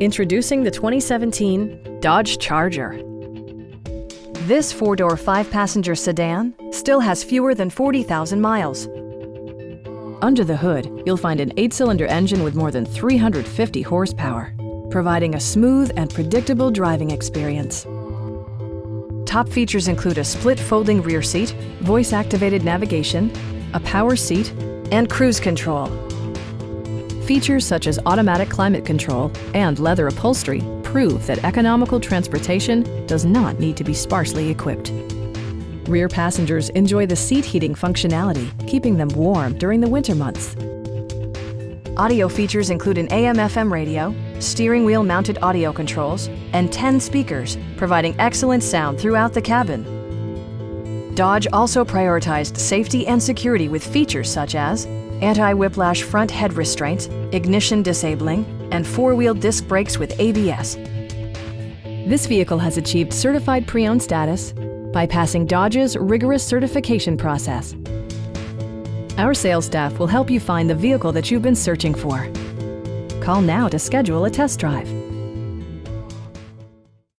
Introducing the 2017 Dodge Charger. This four-door, five-passenger sedan still has fewer than 40,000 miles. Under the hood, you'll find an 8-cylinder engine with more than 350 horsepower, providing a smooth and predictable driving experience. Top features include a split folding rear seat, voice-activated navigation, a power seat, and cruise control. Features such as automatic climate control and leather upholstery prove that economical transportation does not need to be sparsely equipped. Rear passengers enjoy the seat heating functionality, keeping them warm during the winter months. Audio features include an AM/FM radio, steering wheel mounted audio controls, and 10 speakers, providing excellent sound throughout the cabin. Dodge also prioritized safety and security with features such as anti-whiplash front head restraints, ignition disabling, and four-wheel disc brakes with ABS. This vehicle has achieved certified pre-owned status by passing Dodge's rigorous certification process. Our sales staff will help you find the vehicle that you've been searching for. Call now to schedule a test drive.